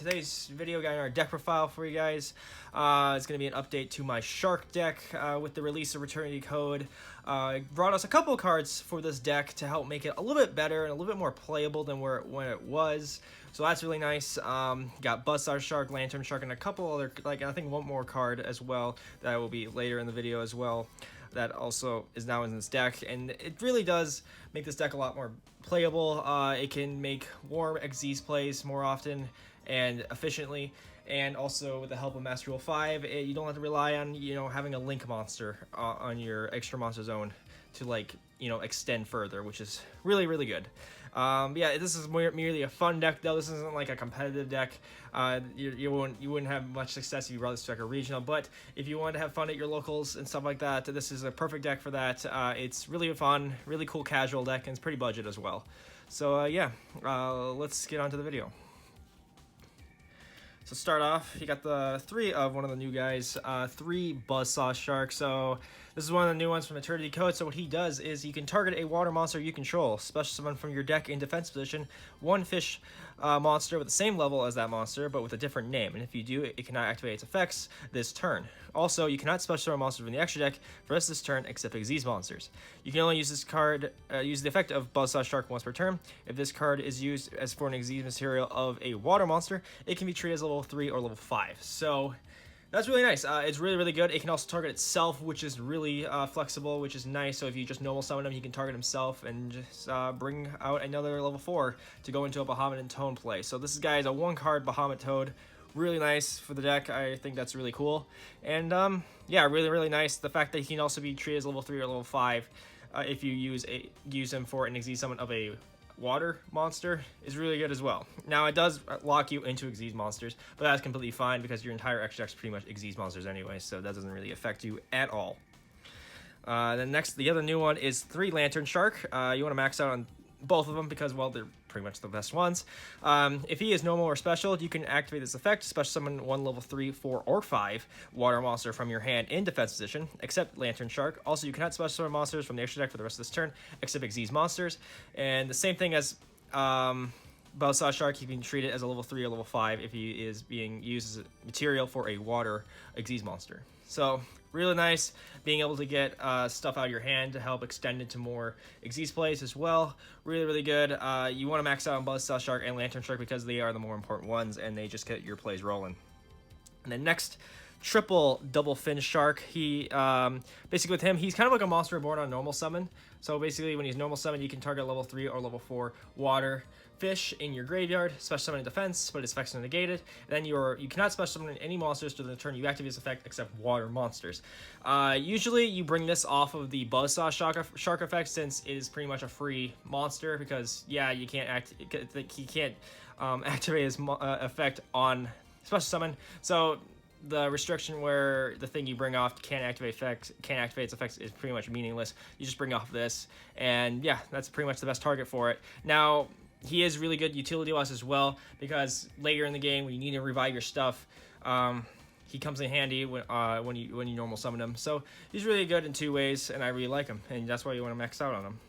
today's video, got our deck profile for you guys. It's going to be an update to my Shark deck with the release of Eternity Code. Brought us a couple of cards for this deck to help make it a little bit better and a little bit more playable than when it was. So that's really nice. Got Buzzsaw Shark, Lantern Shark, and a couple other, like I think one more card as well that will be later in the video as well. That also is now in this deck, and it really does make this deck a lot more playable. It can make warm Xyz plays more often and efficiently, and also with the help of Master Rule 5, you don't have to rely on having a link monster on your extra monster zone to extend further, which is really good. Yeah, this is merely a fun deck though. This isn't like a competitive deck. You wouldn't have much success if you brought this deck a regional, but if you want to have fun at your locals and stuff like that, this is a perfect deck for that. It's really fun, really cool casual deck, and it's pretty budget as well. So yeah, let's get on to the video. So start off, you got the 3 of one of the new guys, 3 Buzzsaw Shark. So this is one of the new ones from Eternity Code. So what he does is you can target a water monster you control, special summon from your deck in defense position, 1 fish monster with the same level as that monster, but with a different name. And if you do, it cannot activate its effects this turn. Also, you cannot special summon monsters from the extra deck for the rest of this turn except Xyz monsters. You can only use this card, use the effect of Buzzsaw Shark once per turn. If this card is used as for an Xyz material of a water monster, it can be treated as level 3 or level 5. So that's really nice. It's really good. It can also target itself, which is really flexible, which is nice. So if you just normal summon him, he can target himself and just bring out another level 4 to go into a Bahamut and Toad play. So this guy is a 1-card Bahamut Toad. Really nice for the deck. I think that's really cool. And yeah, really nice. The fact that he can also be treated as level 3 or level 5 if you use him for an Xyz summon of a water monster is really good as well. Now it does lock you into Xyz monsters, but that's completely fine because your entire extra deck is pretty much Xyz monsters anyway, so that doesn't really affect you at all. Then next, the other new one is 3 Lantern Shark. You want to max out on both of them because, well, they're pretty much the best ones. If he is normal or special, you can activate this effect, special summon 1 level 3, 4, or 5 water monster from your hand in defense position, except Lantern Shark. Also, you cannot special summon monsters from the extra deck for the rest of this turn, except Xyz monsters. And the same thing as Buzzsaw Shark, you can treat it as a level 3 or level 5 if he is being used as a material for a water Xyz monster. So really nice being able to get stuff out of your hand to help extend it to more Xyz plays as well. Really good. You want to max out on Buzzsaw Shark and Lantern Shark because they are the more important ones and they just get your plays rolling. And then next, triple double fin shark. He basically with him, he's kind of like a monster reborn on normal summon. So basically when he's normal summon, you can target level 3 or level 4 water fish in your graveyard, special summon in defense, but its effects are negated. And then you cannot special summon any monsters during the turn you activate this effect except water monsters. Usually you bring this off of the Buzzsaw Shark effect since it is pretty much a free monster because yeah, he can't activate his effect on special summon. So the restriction where the thing you bring off can't activate its effects is pretty much meaningless. You just bring off this, and yeah, that's pretty much the best target for it. Now, he is really good utility-wise as well, because later in the game, when you need to revive your stuff, he comes in handy when you normal summon him. So he's really good in 2 ways, and I really like him, and that's why you want to max out on him.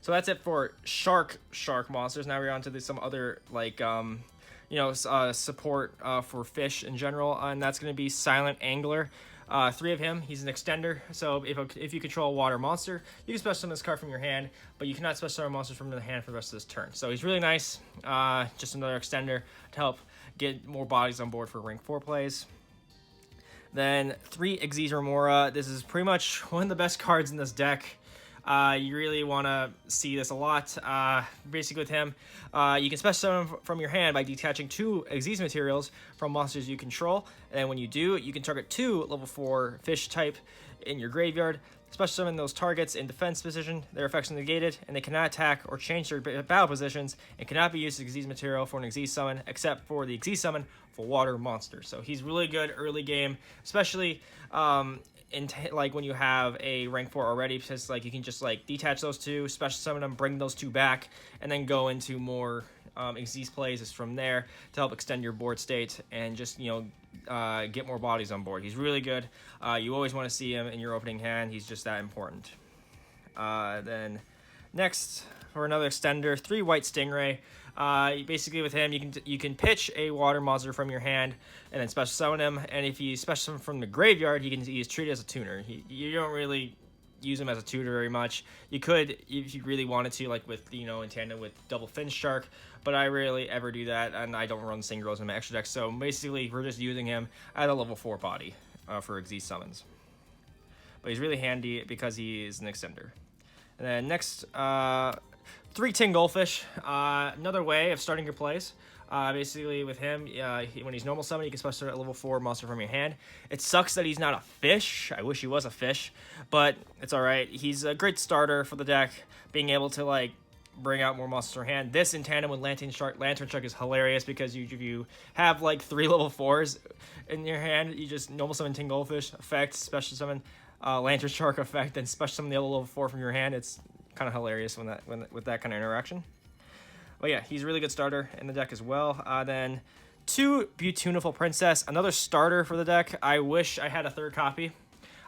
So that's it for shark monsters. Now we're on to some other support for fish in general, and that's going to be Silent Angler. 3 of him. He's an extender, so if you control a water monster, you can special summon this card from your hand, but you cannot special summon monsters from the hand for the rest of this turn. So he's really nice. Just another extender to help get more bodies on board for rank 4 plays. Then 3 Xyz Remora. This is pretty much one of the best cards in this deck. You really want to see this a lot. Basically with him, you can special summon from your hand by detaching 2 Xyz materials from monsters you control, and when you do, you can target 2 level 4 fish type in your graveyard, special summon those targets in defense position, their effects are negated, and they cannot attack or change their battle positions, and cannot be used as Xyz material for an Xyz summon, except for the Xyz summon for water monsters. So he's really good early game, especially when you have a rank 4 already, because you can just detach those 2, special summon them, bring those 2 back, and then go into more Xyz plays is from there to help extend your board state and just get more bodies on board. He's really good. You always want to see him in your opening hand. He's just that important. Then next, for another extender, 3 White Stingray. Basically with him, you can pitch a water monster from your hand and then special summon him. And if you special summon from the graveyard, he's treated as a tuner. You don't really use him as a tutor very much. You could if you really wanted to, like with in tandem with double fin shark, but I rarely ever do that, and I don't run synchros in my extra deck. So basically, we're just using him at a level 4 body for Xyz summons. But he's really handy because he is an extender. And then next, 3 Tin Goldfish. Another way of starting your plays. Basically with him, when he's normal summon, you can special summon a level 4 monster from your hand. It sucks that he's not a fish. I wish he was a fish, but it's alright. He's a great starter for the deck, being able to like bring out more monsters from your hand. This in tandem with Lantern Shark is hilarious because if you have like 3 level 4s in your hand, you just normal summon Tin Goldfish effect, special summon Lantern Shark effect, and special summon the other level 4 from your hand. It's kind of hilarious with that kind of interaction. But yeah, he's a really good starter in the deck as well. Then 2 Beautiful Princess, another starter for the deck. I wish I had a 3rd copy.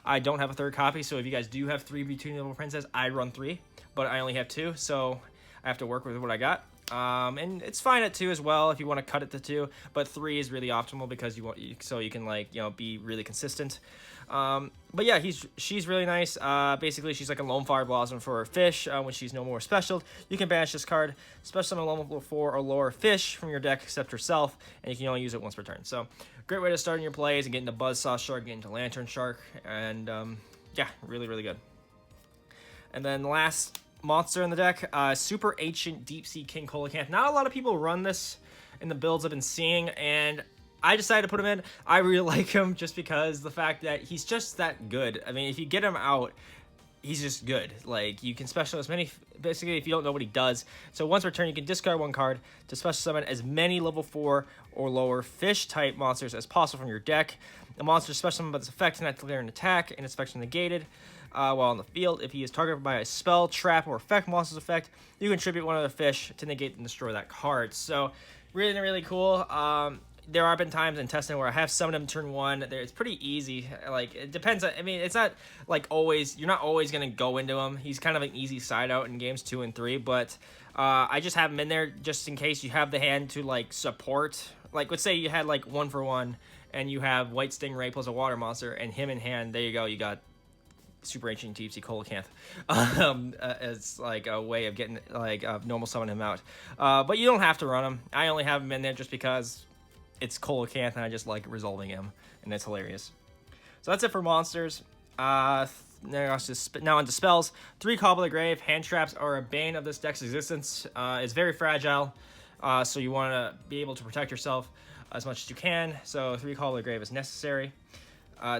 I don't have a 3rd copy, so if you guys do have 3 Beautiful Princess, I run 3, but I only have 2, so I have to work with what I got. And it's fine at 2 as well if you want to cut it to 2, but 3 is really optimal because you can like be really consistent. But yeah, she's really nice. Basically, she's like a Lone Fire Blossom for a fish. When she's no more special, you can banish this card, special summon a level 4 or lower fish from your deck except herself, and you can only use it once per turn. So, great way to start in your plays and get into Buzzsaw Shark, get into Lantern Shark, and yeah, really, really good. And then last monster in the deck, Super Ancient Deep Sea King Coelacanth. Not a lot of people run this in the builds I've been seeing, and I decided to put him in. I really like him just because the fact that he's just that good. I mean, if you get him out, he's just good. Like, you can special as many, basically, if you don't know what he does. So once per turn, you can discard 1 card to special summon as many level 4 or lower fish-type monsters as possible from your deck. The monster special summon by its effect and declare an attack, and its effect negated. While on the field, if he is targeted by a spell, trap, or effect monster's effect, you contribute 1 other fish to negate and destroy that card. So, really, really cool. There have been times in testing where I have summoned him turn 1. It's pretty easy. Like, it depends. I mean, it's not like always. You're not always going to go into him. He's kind of an easy side out in games 2 and 3. But I just have him in there just in case you have the hand to, like, support. Like, let's say you had, like, 1 for 1, and you have White Stingray plus a water monster, and him in hand. There you go. You got Super Ancient Deep Sea Coelacanth as like a way of getting like normal summon him out. But you don't have to run him. I only have him in there just because it's Coelacanth and I just like resolving him, and it's hilarious. So that's it for monsters. Now onto spells. 3 Call by the Grave. Hand traps are a bane of this deck's existence. It's very fragile, so you want to be able to protect yourself as much as you can. So 3 Call by the Grave is necessary.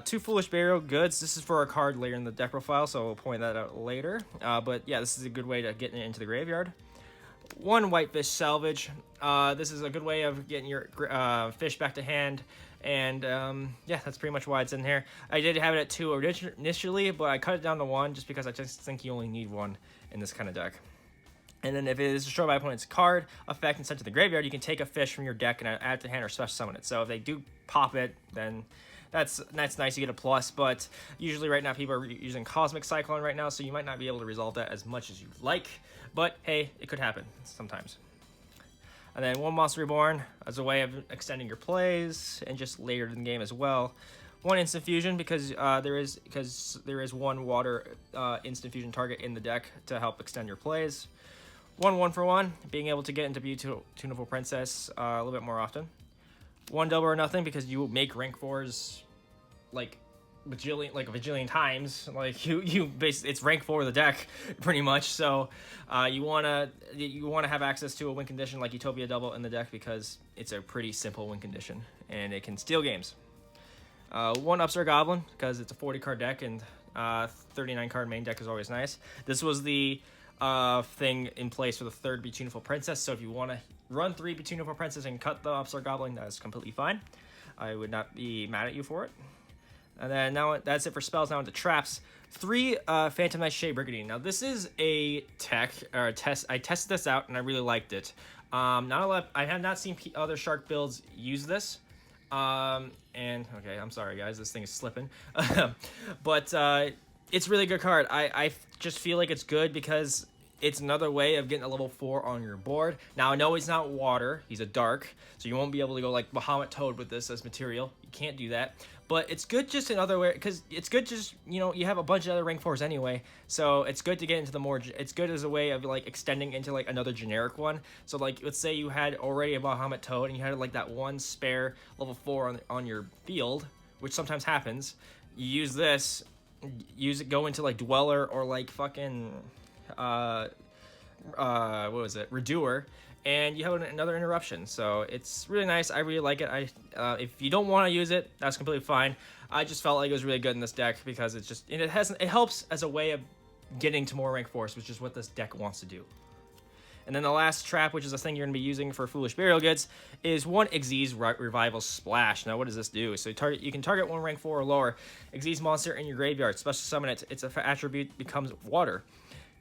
2 Foolish Burial Goods. This is for a card later in the deck profile, so we'll point that out later. But yeah, this is a good way to get into the graveyard. 1 Whitefish Salvage. This is a good way of getting your fish back to hand. And yeah, that's pretty much why it's in here. I did have it at 2 initially, but I cut it down to 1 just because I just think you only need 1 in this kind of deck. And then if it is destroyed by opponent's card, effect, and sent to the graveyard, you can take a fish from your deck and add it to hand or special summon it. So if they do pop it, then that's nice, you get a plus, but usually right now people are using Cosmic Cyclone right now, so you might not be able to resolve that as much as you'd like, but hey, it could happen sometimes. And then 1 Monster Reborn as a way of extending your plays, and just later in the game as well. 1 Instant Fusion because there is 1 water Instant Fusion target in the deck to help extend your plays. 1 for 1, being able to get into Beautiful Princess a little bit more often. 1 Double or Nothing because you make rank 4s like a bajillion times. Like it's rank 4 of the deck pretty much. So you wanna have access to a win condition like Utopia Double in the deck because it's a pretty simple win condition and it can steal games. 1 Upstart Goblin because it's a 40 card deck and 39 card main deck is always nice. This was the thing in place for the 3rd Beautiful Princess, so if you want to run 3 Beautiful Princess and cut the Upstart Goblin, that is completely fine. I would not be mad at you for it. And then now that's it for spells. Now into traps. 3 Phantom Knight Shade Brigandine. Now this is a test. I tested this out and I really liked it. Not a lot. I have not seen other shark builds use this. And okay, I'm sorry guys, this thing is slipping. But it's a really good card. I just feel like it's good because it's another way of getting a level 4 on your board. Now, I know he's not water, he's a dark, so you won't be able to go like Bahamut Toad with this as material. You can't do that. But it's good just another way, because it's good just, you know, you have a bunch of other rank 4s anyway, so it's good to get into the more, it's good as a way of like extending into like another generic one. So like, let's say you had already a Bahamut Toad and you had like that one spare level 4 on your field, which sometimes happens. You use this, go into like Dweller or like fucking what was it, Redoer, and you have another interruption. So it's really nice. I really like it. If you don't want to use it, that's completely fine. I just felt like it was really good in this deck because it's just, it helps as a way of getting to more rank 4s, which is what this deck wants to do. And then the last trap, which is a thing you're going to be using for Foolish Burial Goods, is one Xyz Revival Splash. Now, what does this do? So you can target one rank 4 or lower Xyz monster in your graveyard. Special summon it. Its attribute becomes water.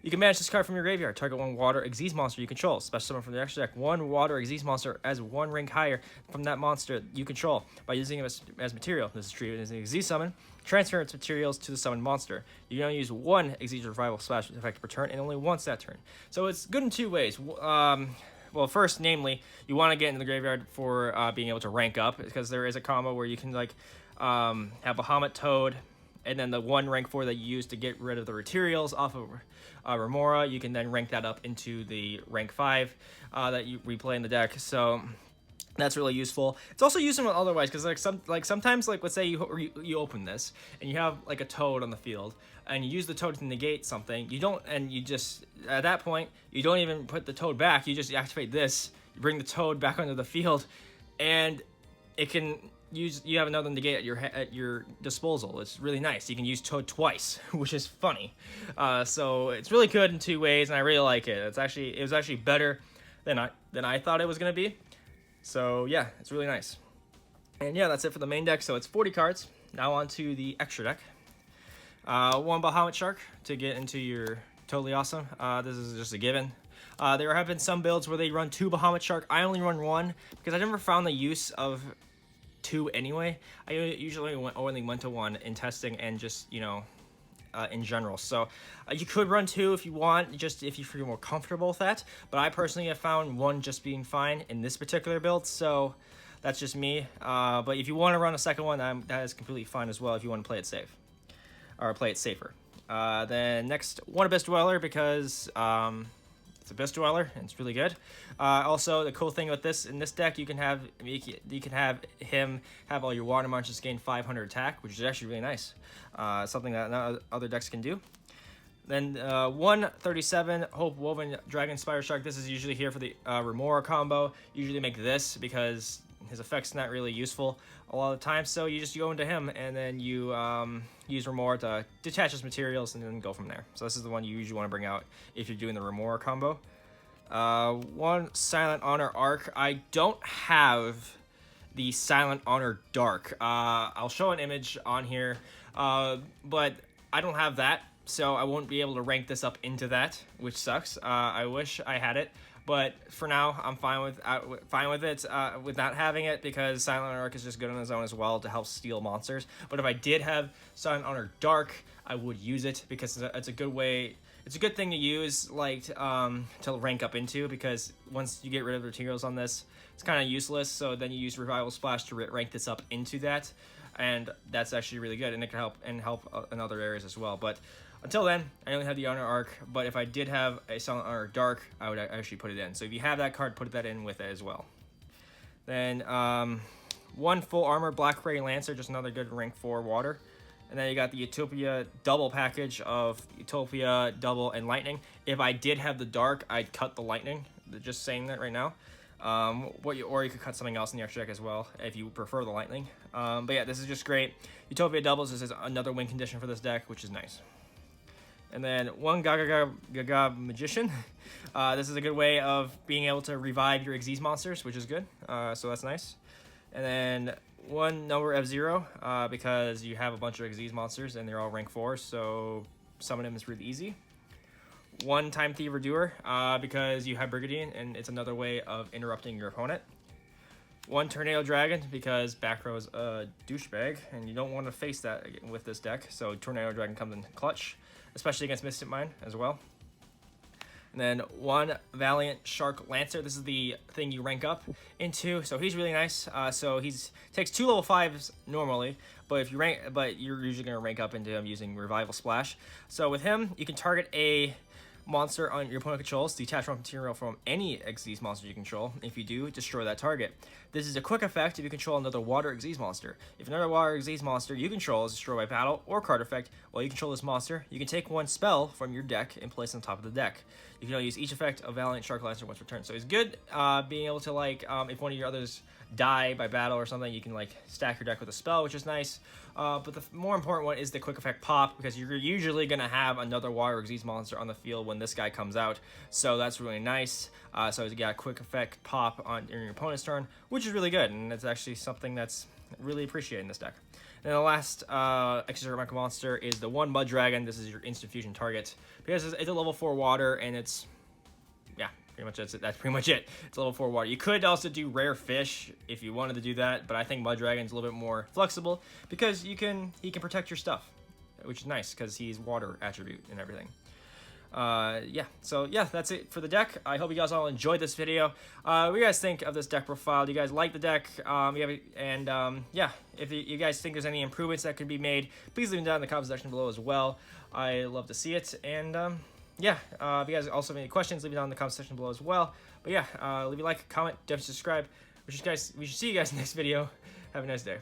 You can manage this card from your graveyard. Target one water Xyz monster you control. Special summon from the extra deck one water Xyz monster as one rank higher from that monster you control by using it as material. This is treated as an Xyz summon. Transfer its materials to the summoned monster. You can only use one Xyz Revival Splash effect per turn and only once that turn. So it's good in two ways. Well, first, namely, you want to get in the graveyard for being able to rank up, because there is a combo where you can like have Bahamut Toad, and then the one rank 4 that you use to get rid of the materials off of Remora, you can then rank that up into the rank 5 that you replay in the deck. So that's really useful. It's also useful otherwise, because sometimes let's say you open this and you have like a Toad on the field and you use the Toad to negate something. You don't, and you just at that point you don't even put the Toad back. You just activate this. You bring the Toad back onto the field, and it can you have another negate at your disposal. It's really nice. You can use Toad twice, which is funny. So it's really good in two ways, and I really like it. It was actually better than I thought it was gonna be. So yeah, it's really nice. And yeah, that's it for the main deck. So it's 40 cards. Now on to the extra deck. One Bahamut Shark to get into your Totally Awesome. This is just a given. There have been some builds where they run 2 Bahamut Shark. I only run 1 because I never found the use of 2 anyway. I usually only went to 1 in testing and just, you know, in general. So you could run 2 if you want, just if you feel more comfortable with that. But I personally have found 1 just being fine in this particular build. So that's just me. But if you want to run a second one, that is completely fine as well if you want to play it safe. Or play it safer. Then next, one Abyss Dweller, because it's Abyss Dweller and it's really good. Also, the cool thing with this in this deck, you can have him have all your water monsters gain 500 attack, which is actually really nice. Something that not other decks can do. Then 137 Hope Woven Dragon Spire Shark. This is usually here for the Remora combo. Usually make this because his effect's not really useful a lot of the time. So you go into him and then you use Remora to detach his materials and then go from there. So this is the one you usually want to bring out if you're doing the Remora combo. One Silent Honor Arc. I don't have the Silent Honor Dark. I'll show an image on here, but I don't have that, so I won't be able to rank this up into that, which sucks. I wish I had it, but for now I'm fine with it with not having it, because Silent Honor Arc is just good on its own as well to help steal monsters. But if I did have Silent Honor Dark, I would use it because it's a good way. It's a good thing to use, like, to rank up into, because once you get rid of the materials on this, it's kind of useless. So then you use Revival Splash to rank this up into that, and that's actually really good, and it can help in other areas as well. But until then, I only have the Honor Arc, but if I did have a Silent Honor Dark, I would actually put it in. So if you have that card, put that in with it as well. Then one Full Armor Black Ray Lancer, just another good rank 4 water. And then you got the Utopia double package of Utopia, double, and lightning. If I did have the dark, I'd cut the lightning. Just saying that right now. Or you could cut something else in the extra deck as well if you prefer the lightning. But yeah, this is just great. Utopia doubles. This is another win condition for this deck, which is nice. And then one Gaga Magician. This is a good way of being able to revive your Xyz monsters, which is good. So that's nice. And then one number F-Zero, because you have a bunch of Xyz monsters and they're all rank 4, so summon them is really easy. One Time Thief Redoer, because you have Brigadier and it's another way of interrupting your opponent. One Tornado Dragon, because back row's a douchebag and you don't want to face that with this deck, so Tornado Dragon comes in clutch, especially against Mystic Mine as well. And then 1 Valiant Shark Lancer. This is the thing you rank up into. So he's really nice. So he's takes 2 level 5s normally, but you're usually gonna rank up into him using Revival Splash. So with him, you can target a monster on your opponent controls, detach one material from any Xyz monster you control. If you do, destroy that target. This is a quick effect if you control another water Xyz monster. If another water Xyz monster you control is destroyed by battle or card effect while you control this monster, you can take 1 spell from your deck and place it on top of the deck. You can only use each effect of Valiant Shark Lancer once per turn. So it's good being able to, like, if one of your others die by battle or something, you can, like, stack your deck with a spell, which is nice. But the more important one is the quick effect pop, because you're usually going to have another water Xyz monster on the field when this guy comes out. So that's really nice. So you got a quick effect pop during your opponent's turn, which is really good, and it's actually something that's really appreciated in this deck. And the last extra remarkable monster is the 1 Mud Dragon. This is your instant fusion target because it's a level 4 water, and it's, yeah, pretty much that's pretty much it. It's a level 4 water. You could also do rare fish if you wanted to do that, but I think Mud Dragon's a little bit more flexible because he can protect your stuff, which is nice because he's water attribute and everything. Yeah, so yeah, that's it for the deck. I hope you guys all enjoyed this video. What do you guys think of this deck profile? Do you guys like the deck? Yeah, if you guys think there's any improvements that could be made, please leave them down in the comment section below as well. I love to see it. And yeah, if you guys also have any questions, leave it down in the comment section below as well. But yeah, leave a like, comment, definitely subscribe. We should see you guys in the next video. Have a nice day.